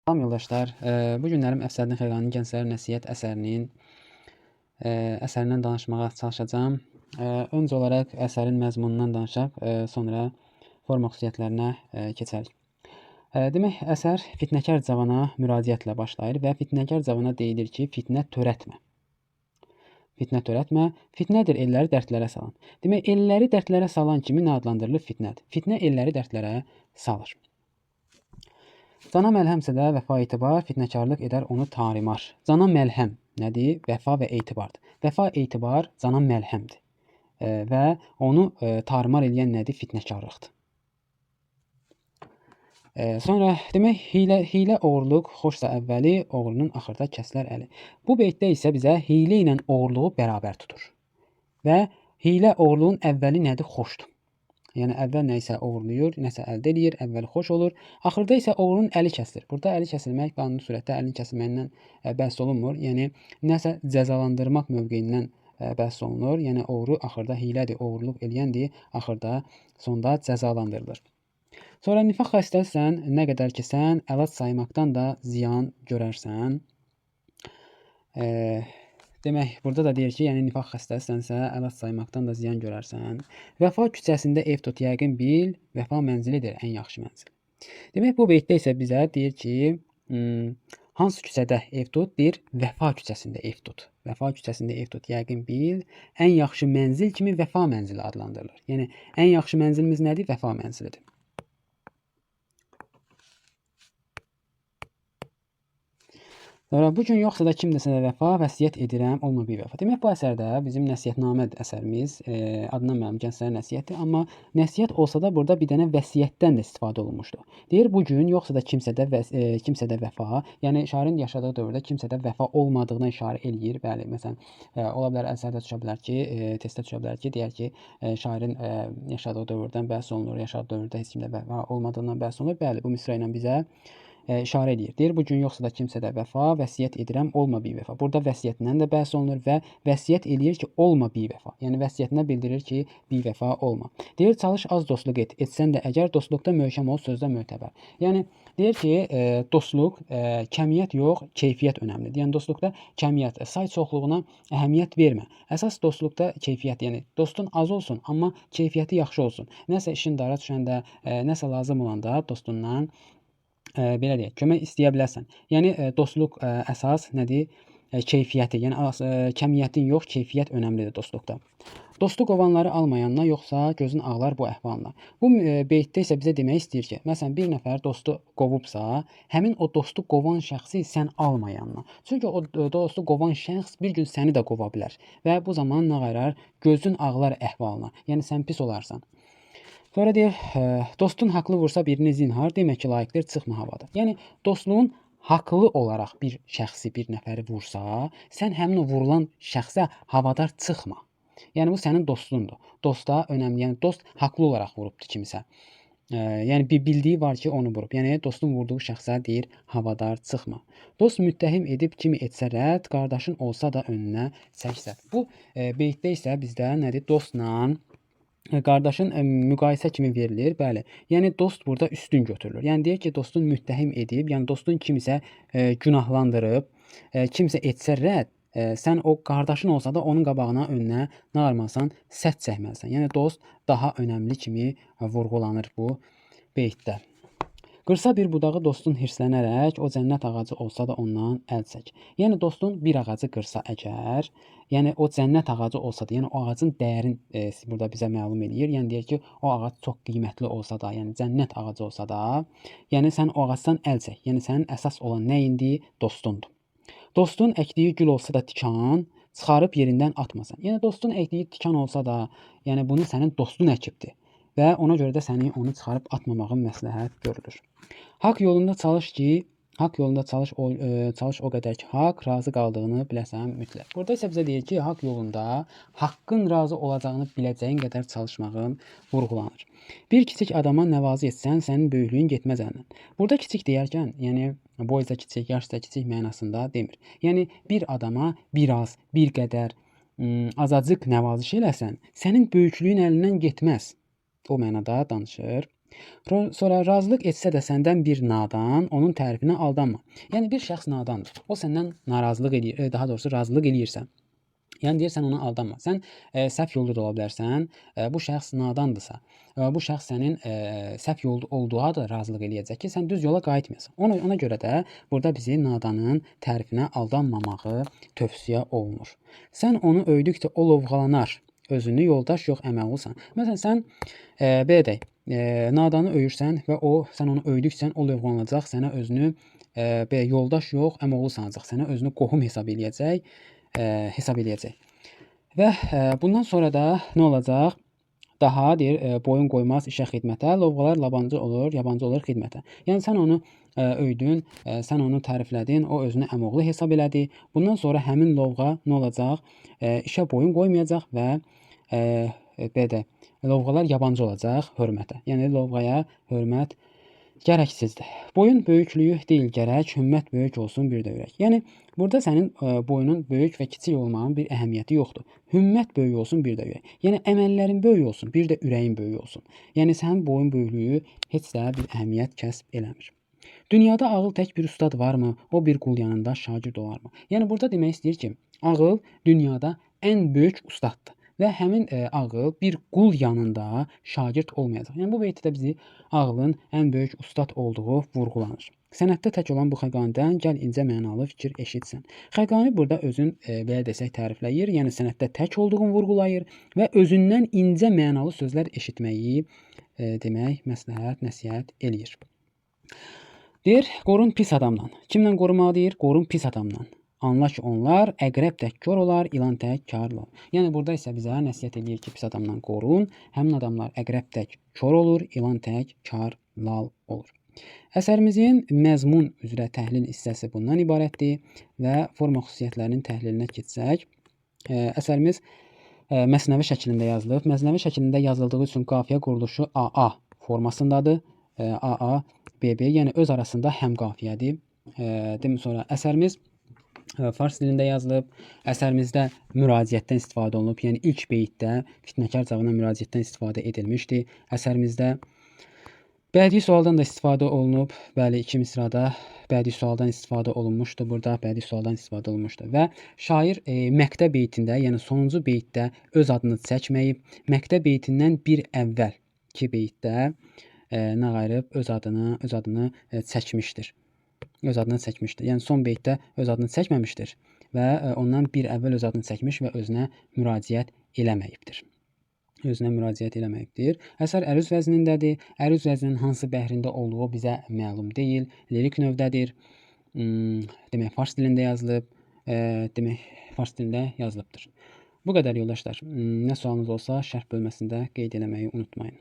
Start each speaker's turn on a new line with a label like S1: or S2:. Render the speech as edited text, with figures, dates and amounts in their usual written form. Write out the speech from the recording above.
S1: Salam yoldaşlar. Bu günlərim Əfsərdin Xəqaninin Gənclərə Nəsihət əsərindən danışmağa çalışacağım. Öncə olaraq əsərin məzmunundan danışaq, sonra forma xüsusiyyətlərinə keçərik. Demək, əsər fitnəkar cavana müraciətlə başlayır və fitnəkar cavana deyilir ki, fitnə törətmə. Fitnə törətmə, fitnədir elləri dərdlərə salan. Demək, elləri dərdlərə salan kimi nə adlandırılır? Fitnədir. Fitnə elləri dərdlərə salır. Cana məlhəmsə də vəfa etibar, fitnəkarlıq edər onu tarimar. Cana məlhəm nədir? Vəfa və etibardır. Vəfa etibar cana məlhəmdir. Və onu tarimar eləyən nədir? Fitnəkarlıqdır. Sonra demək, hilə oğurluq xoşsa əvvəli, oğrunun axırda kəsilər əli. Bu beytdə isə bizə hilə ilə oğurluğu bərabər tutur. Və hilə oğurluğun əvvəli nədir? Xoşdur. Yəni əvvəl nəyisə oğurlayır, nəsə əldə edir, əvvəli xoş olur. Axırda isə oğrunun əli kəsilir. Burada əli kəsilmək qanuni surətdə əlin kəsilməyindən bəhs olunmur. Yəni nəsə cəzalandırmaq mövqeyindən bəhs olunur. Yəni oğru axırda hilədir, oğurluq eləyəndir, axırda sonda cəzalandırılır. Sonra nifaq xəstəsən, nə qədər ki sən əlac saymaqdan da ziyan görərsən. Demək, burada da deyir ki, yəni nifaq xəstəsisənsə, əlac saymaqdan da ziyan görərsən. Vəfa küçəsində ev tut, yəqin bil, vəfa mənzilidir ən yaxşı mənzil. Demək, bu beytdə isə bizə deyir ki, hansı küçədə ev tut? Deyir, vəfa küçəsində ev tut. Vəfa küçəsində ev tut, yəqin bil, ən yaxşı mənzil kimi vəfa mənzili adlandırılır. Yəni, ən yaxşı mənzilimiz nədir? Vəfa mənzilidir. Sonra bu gün yoxsa da kimdəsə də vəfa, vəsiyyət edirəm, olma bir vəfa. Demək, bu əsərdə bizim nəsihətnamə əsərimiz, adına mənim Gənclərə Nəsihəti, amma nəsihət olsa da burada bir dənə vəsiyyətdən də istifadə olunmuşdur. Deyir, bu gün yoxsa da kimsədə vəfa, yəni şairin yaşadığı dövrdə kimsədə vəfa olmadığına işarə eləyir. Bəli, məsələn, ola bilər əsərdə düşə bilər ki, testdə düşə bilər ki, deyər ki, şairin yaşadığı dövrdən bəhs olunur, yaşadığı dövrdə heç kimdə vəfa olmadığından bəhs olunur. Bəli, bu misra ilə bizə işarə edir. Deyir, bu gün yoxsa da kimsədə vəfa, vəsiyyət edirəm, olma bir vəfa. Burada vəsiyyətindən də bəhs olunur və vəsiyyət eləyir ki, olma bir vəfa. Yəni, vəsiyyətinə bildirir ki, bir vəfa olma. Deyir, çalış az dostluq et, etsən də əgər dostluqda möhkəm ol, sözdə mötəbər. Yəni, deyir ki, dostluq, kəmiyyət yox, keyfiyyət önəmlidir. Yəni, dostluqda kəmiyyət, say çoxluğuna əhəmiyyət vermə. Əsas dostluqda keyfiyyət, yəni dostun az olsun, amma keyfiyyəti yaxşı olsun. Nəsə işin dara düşəndə, nəsə lazım olanda dostundan belə deyək, kömək istəyə bilərsən. Yəni, dostluq əsas nədir? Keyfiyyəti, yəni kəmiyyətin yox, keyfiyyət önəmlidir dostluqda. Dostu qovanları almayanla, yoxsa gözün ağlar bu əhvalına. Bu beytdə isə bizə demək istəyir ki, məsələn, bir nəfər dostu qovubsa, həmin o dostu qovan şəxsi sən almayanla. Çünki o dostu qovan şəxs bir gün səni də qova bilər və bu zaman nə qayrar? Gözün ağlar əhvalına, yəni sən pis olarsan. Sonra deyir, dostun haqlı vursa birini zinhar, demək ki, layiqdir, çıxma havada. Yəni, dostluğun haqlı olaraq bir şəxsi, bir nəfəri vursa, sən həmin o vurulan şəxsə havadar çıxma. Yəni, bu sənin dostundur. Dosta önəmli, yəni dost haqlı olaraq vurubdur kimisə. Yəni, bir bildiyi var ki, onu vurub. Yəni, dostun vurduğu şəxsə deyir, havadar çıxma. Dost müttəhim edib kimi etsə rədd, qardaşın olsa da önünə çəksə. Bu beytdə isə bizdə nədir? Dostla qardaşın müqayisə kimi verilir, bəli. Yəni, dost burada üstün götürülür. Yəni, deyir ki, dostun müttəhim edib, yəni dostun kimisə günahlandırıb, kimsə etsə rədd, sən o qardaşın olsa da onun qabağına, önünə nə almalısan? Sədd çəkməlisən. Yəni, dost daha önəmli kimi vurğulanır bu beytdə. Qırsa bir budağı dostun hirslənərək, o cənnət ağacı olsa da ondan əl çək. Yəni, dostun bir ağacı qırsa əgər, yəni o cənnət ağacı olsa da, yəni o ağacın dəyərin burada bizə məlum eləyir. Yəni, deyir ki, o ağac çox qiymətli olsa da, yəni cənnət ağacı olsa da, yəni sən o ağacdan əl çək. Yəni, sənin əsas olan nə indi? Dostundur. Dostun əkdiyi gül olsa da tikan, çıxarıb yerindən atmasan. Yəni, dostun əkdiyi tikan olsa da, yəni bunu sənin dostun əkibdir. Və ona görə də səni onu çıxarıb atmamağın məsləhət görülür. Haqq yolunda çalış ki, haqq yolunda çalış o qədər ki, haqq razı qaldığını biləsən mütləq. Burada isə bizə deyir ki, haqq yolunda haqqın razı olacağını biləcəyin qədər çalışmağın vurğulanır. Bir kiçik adama nəvazi etsən, sənin böyüklüyün getməz əlindən. Burada kiçik deyərkən, yəni boyca kiçik, yaşca kiçik mənasında demir. Yəni bir adama biraz, bir qədər, azacıq nəvaziş eləsən, sənin böyüklüyün əlindən getməz. O mənada danışır. Sonra razılıq etsə də səndən bir nadan, onun tərifinə aldanma. Yəni bir şəxs nadandır. O səndən narazılıq eləyir, daha doğrusu razılıq eləyirsə, yəni deyirsən ona aldanma. Sən səhv yolda da ola bilərsən. Bu şəxs nadandırsa, bu şəxs sənin səhv yolda olduğuna da razılıq eləyəcək ki, sən düz yola qayıtmayasan. Ona görə də burada bizi nadanın tərifinə aldanmamağı tövsiyə olunur. Sən onu öydükcə o lovğalanar. Özünü yoldaş yox əməl olsan. Məsələn sən belə deyək, nadanı öyürsən və sən onu öydükcə o lovğalanacaq, sənə özünü belə yoldaş yox əməl sanacaq, sənə özünü qohum hesab eləyəcək. Və bundan sonra da nə olacaq? Daha deyir, boyun qoymaz işə xidmətə, lovğalar yabancı olur xidmətə. Yəni sən onu öydün, sən onu təriflədin, o özünü əmoğlu hesab elədi. Bundan sonra həmin lovğa nə olacaq? İşə boyun qoymayacaq və belə də lovğalar yabancı olacaq hörmətə. Yəni lovğaya hörmət gərəksizdir. Boyun böyüklüyü deyil gərək, hümmət böyük olsun bir də ürək. Yəni burada sənin boyunun böyük və kiçik olmağın bir əhəmiyyəti yoxdur. Hümmət böyük olsun bir də ürək. Yəni əməllərin böyük olsun, bir də ürəyin böyük olsun. Yəni sənin boyun böyüklüyü heç də bir əhəmiyyət kəsb eləmir. Dünyada ağıl tək bir ustad varmı? O bir qul yanında şagird olarmı? Yəni burada demək istəyir ki, ağıl dünyada ən böyük ustaddır. Və həmin ağıl bir qul yanında şagird olmayacaq. Yəni bu beytdə bizi ağlın ən böyük ustad olduğu vurğulanır. Sənətdə tək olan bu Xəqanidən gəl incə mənalı fikir eşitsən. Xəqani burada özün belə desək tərifləyir, yəni sənətdə tək olduğunu vurğulayır və özündən incə mənalı sözlər eşitməyi demək, məsləhət, nəsihət eləyir. Deyir, qorun pis adamdan. Kimdən qorumağı deyir? Qorun pis adamdan. Anla ki, onlar əqrəb tək kör olar, ilan tək karlı. Yəni burada isə bizə nəsihət eləyir ki, pis adamdan qorun. Həmin adamlar əqrəb tək kör olur, ilan tək kar lal olur. Əsərimizin məzmun üzrə təhlil hissəsi bundan ibarətdir və forma xüsusiyyətlərinin təhlilinə keçsək, əsərimiz məsnəvi şəklində yazılıb. Məsnəvi şəklində yazıldığı üçün qafiyə quruluşu AA formasındadır. AA, BB, yəni öz arasında həm qafiyədir. Sonra əsərimiz fars dilində yazılıb. Əsərimizdə müraciətdən istifadə olunub. Yəni ilk beytdə fitnəkar cavabına müraciətdən istifadə edilmişdi. Əsərimizdə bədii sualdan da istifadə olunub. Bəli, iki misrada bədii sualdan istifadə olunmuşdu. Burada bədii sualdan istifadə olunmuşdu. Və şair məqtə beytində, yəni sonuncu beytdə öz adını çəkməyib. Məqtə beytindən bir əvvəlki beytdə nə qayırıb öz adını çəkmişdir. Öz adını çəkmişdir. Yəni son beytdə öz adını çəkməmişdir və ondan bir əvvəl öz adını çəkmiş və özünə müraciət eləməyibdir. Əsər əruz vəznindədir. Əruz vəzninin hansı bəhrində olduğu bizə məlum deyil. Lirik növdədir. Demək, fars dilində yazılıb. Fars dilində yazılıbdır. Bu qədər yoldaşlar. Nə sualınız olsa şərh bölməsində qeyd eləməyi unutmayın.